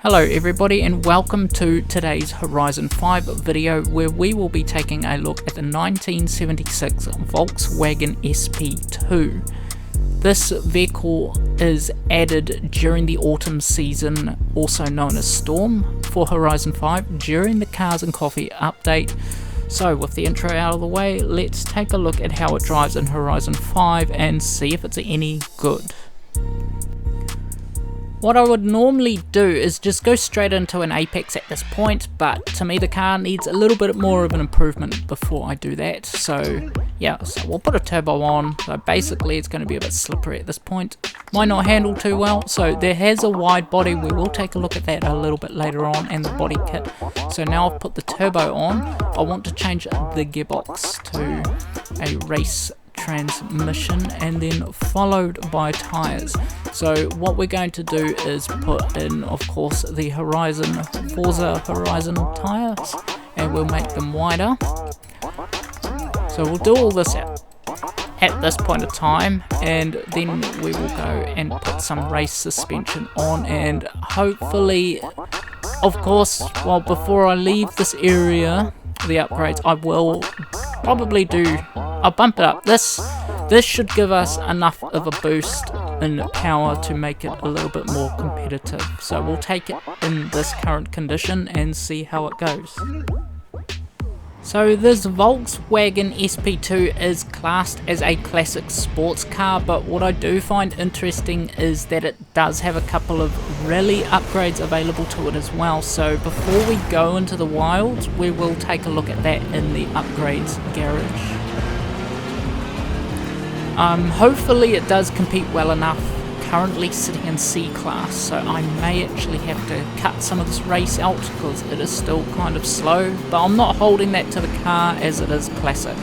Hello everybody and welcome to today's Horizon 5 video where we will be taking a look at the 1976 VolksWagen SP2. This vehicle is added during the autumn season, also known as Storm, for Horizon 5 during the Cars and Coffee update. So with the intro out of the way, let's take a look at how it drives in Horizon 5 and see if it's any good. What I would normally do is just go straight into an Apex at this point, but to me the car needs a little bit more of an improvement before I do that. So yeah, so we'll put a turbo on. So basically it's going to be a bit slippery at this point. Might not handle too well. So there has a wide body. We will take a look at that a little bit later on, and the body kit. So now I've put the turbo on. I want to change the gearbox to a race transmission and then followed by tires. So what we're going to do is put in, of course, the FORZA Horizon tires, and we'll make them wider. So we'll do all this at this point of time, and then we will go and put some race suspension on, and hopefully, of course, well, before I leave this area, the upgrades, I will probably I'll bump it up. This should give us enough of a boost in power to make it a little bit more competitive. So we'll take it in this current condition and see how it goes. So this VolksWagen SP2 is classed as a classic sports car, but what I do find interesting is that it does have a couple of rally upgrades available to it as well. So before we go into the wilds, we will take a look at that in the upgrades garage. Hopefully it does compete well enough. Currently sitting in C class, so I may actually have to cut some of this race out because it is still kind of slow, but I'm not holding that to the car as it is classic.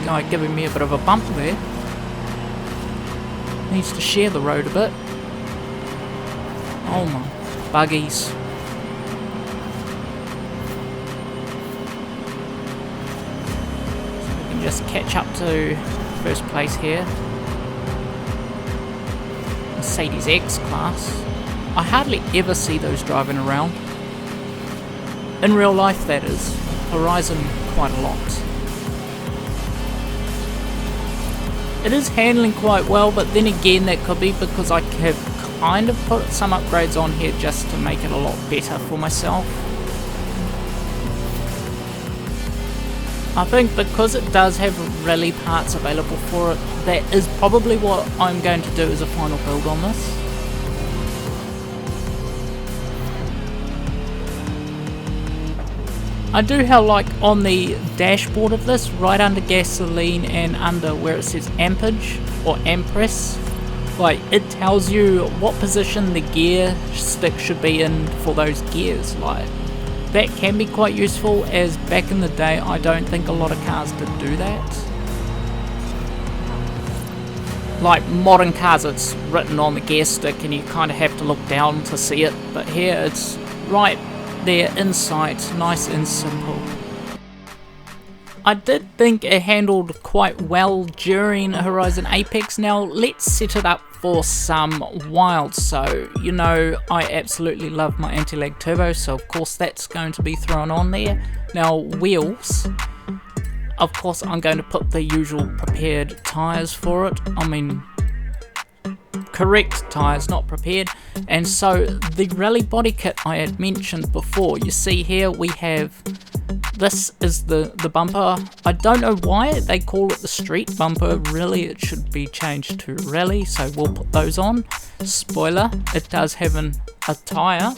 Guy giving me a bit of a bump there. Needs to share the road a bit. Oh my buggies. Just catch up to first place here. Mercedes X class. I hardly ever see those driving around. In real life, that is. Horizon quite a lot. It is handling quite well, but then again that could be because I have kind of put some upgrades on here just to make it a lot better for myself. I think because it does have rally parts available for it, that is probably what I'm going to do as a final build on this. I do like on the dashboard of this, right under gasoline and under where it says ampage or ampress, like it tells you what position the gear stick should be in for those gears. Like that can be quite useful, as back in the day I don't think a lot of cars did do that. Like modern cars, it's written on the gear stick and you kind of have to look down to see it, but here it's right there in sight, nice and simple. I did think it handled quite well during Horizon Apex. Now let's set it up for some wilds. So, you know, I absolutely love my anti-lag turbo, so of course that's going to be thrown on there. Now wheels, of course I'm going to put the usual prepared tyres for it. I mean, correct tyres, not prepared. And so the rally body kit I had mentioned before, you see here we have, this is the bumper. I don't know why they call it the street bumper. Really, it should be changed to rally, so we'll put those on. Spoiler, it does have a tyre,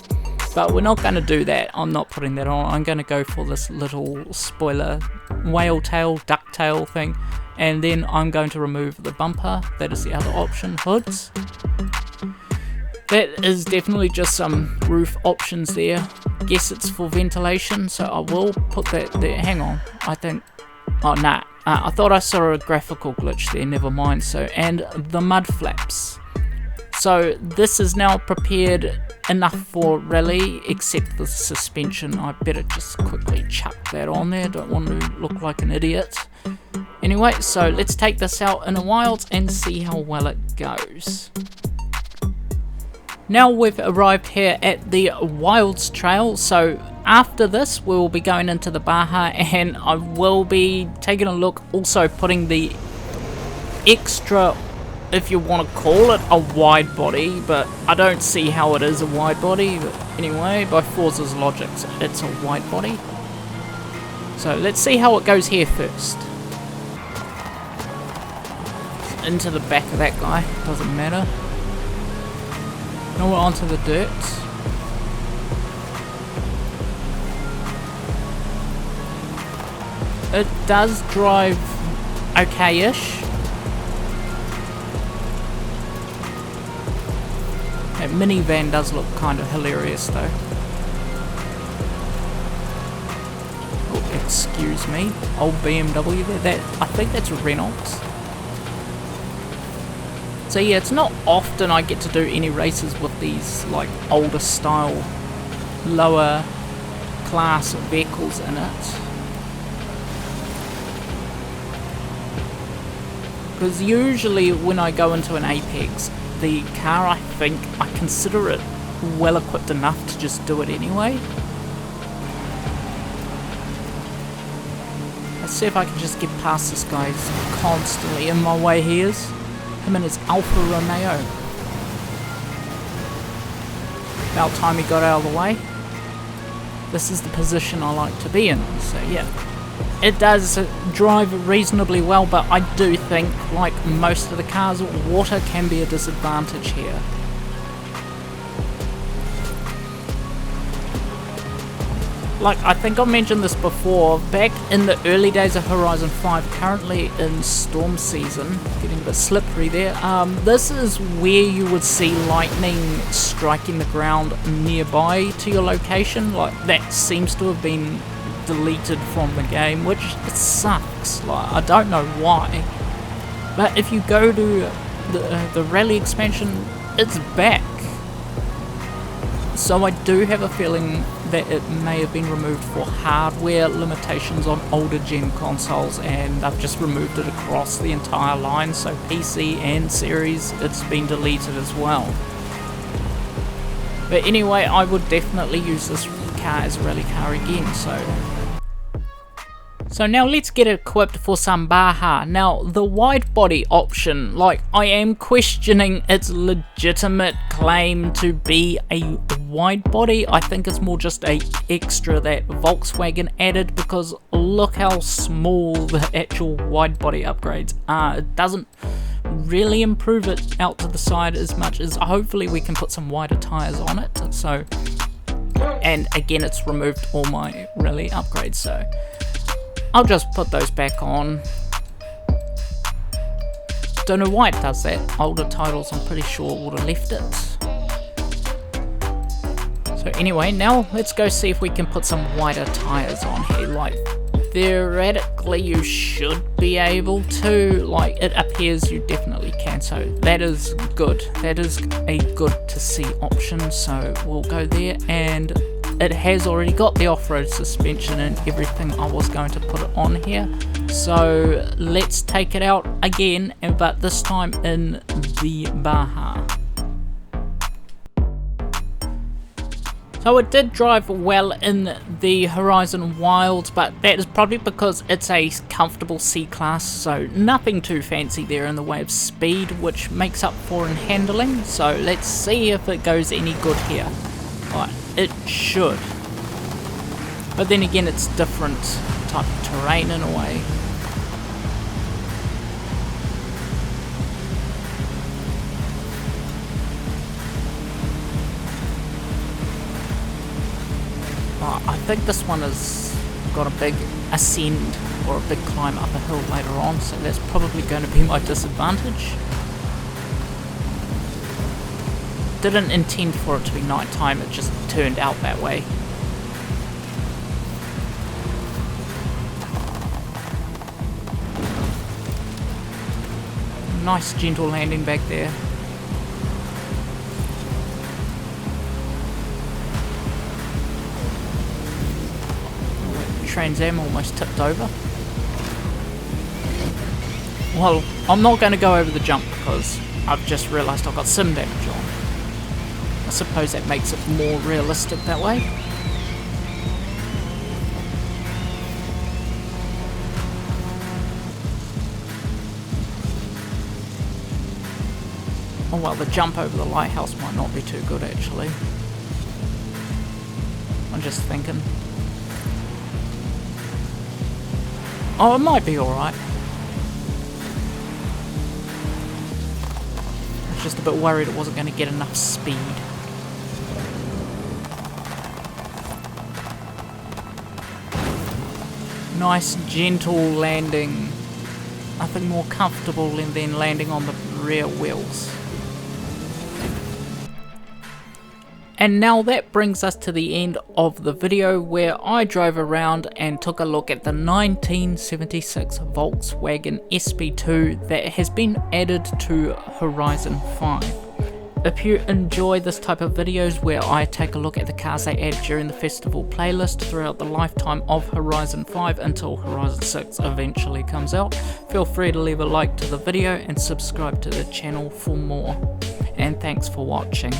but we're not going to do that. I'm not putting that on. I'm going to go for this little spoiler whale tail, duck tail thing, and then I'm going to remove the bumper. That is the other option. Hoods. That is definitely just some roof options there. Guess it's for ventilation, so I will put that there. Hang on, I think, oh nah, I thought I saw a graphical glitch there, never mind. So, and the mud flaps. So this is now prepared enough for rally, except the suspension. I better just quickly chuck that on there, don't want to look like an idiot. Anyway, so let's take this out in the wilds and see how well it goes. Now we've arrived here at the Wilds Trail, so after this we'll be going into the Baja, and I will be taking a look, also putting the extra, if you want to call it a wide body, but I don't see how it is a wide body, but anyway, by FORZA's logic it's a wide body. So let's see how it goes here first. Into the back of that guy, doesn't matter. Now we're onto the dirt. It does drive okay-ish. That minivan does look kind of hilarious though. Oh, excuse me. Old BMW there. I think that's a Renault. So yeah, it's not often I get to do any races with these like older style, lower class vehicles in it. Because usually when I go into an Apex, the car, I think, I consider it well equipped enough to just do it anyway. Let's see if I can just get past this guy. He's constantly in my way. He is. Him and his Alfa Romeo. About time he got out of the way. This is the position I like to be in, so yeah. It does drive reasonably well, but I do think, like most of the cars, water can be a disadvantage here. Like, I think I mentioned this before, back in the early days of Horizon 5, currently in storm season, getting a bit slippery there, this is where you would see lightning striking the ground nearby to your location. Like, that seems to have been deleted from the game, which it sucks. Like, I don't know why, but if you go to the rally expansion, it's back. So I do have a feeling that it may have been removed for hardware limitations on older gen consoles, and I've just removed it across the entire line, so PC and series, it's been deleted as well. But anyway, I would definitely use this car as a rally car again, So now let's get equipped for some Baja. Now, the wide body option, like, I am questioning its legitimate claim to be a wide body. I think it's more just a extra that VolksWagen added, because look how small the actual wide body upgrades are. It doesn't really improve it out to the side as much as hopefully we can put some wider tires on it. So, and again, it's removed all my rally upgrades, so I'll just put those back on. Don't know why it does that. Older titles, I'm pretty sure, would have left it. So anyway, now let's go see if we can put some wider tires on here. Like, theoretically you should be able to. Like, it appears you definitely can, so that is good. That is a good to see option, so we'll go there, and it has already got the off-road suspension and everything. I was going to put it on here, so let's take it out again, but this time in the Baja. So it did drive well in the Horizon Wilds, but that is probably because it's a comfortable C-Class, so nothing too fancy there in the way of speed, which makes up for in handling. So let's see if it goes any good here. Right, it should. But then again, it's different type of terrain in a way. I think this one has got a big ascend or a big climb up a hill later on, so that's probably going to be my disadvantage. Didn't intend for it to be night time, it just turned out that way. Nice gentle landing back there. Trans Am almost tipped over. Well, I'm not going to go over the jump because I've just realised I've got sim damage on. I suppose that makes it more realistic that way. Oh well, the jump over the lighthouse might not be too good actually. I'm just thinking. Oh, it might be alright. I was just a bit worried it wasn't going to get enough speed. Nice gentle landing. Nothing more comfortable than landing on the rear wheels. And now that brings us to the end of the video where I drove around and took a look at the 1976 VolksWagen SP2 that has been added to Horizon 5. If you enjoy this type of videos where I take a look at the cars they add during the festival playlist throughout the lifetime of Horizon 5 until Horizon 6 eventually comes out, feel free to leave a like to the video and subscribe to the channel for more. And thanks for watching.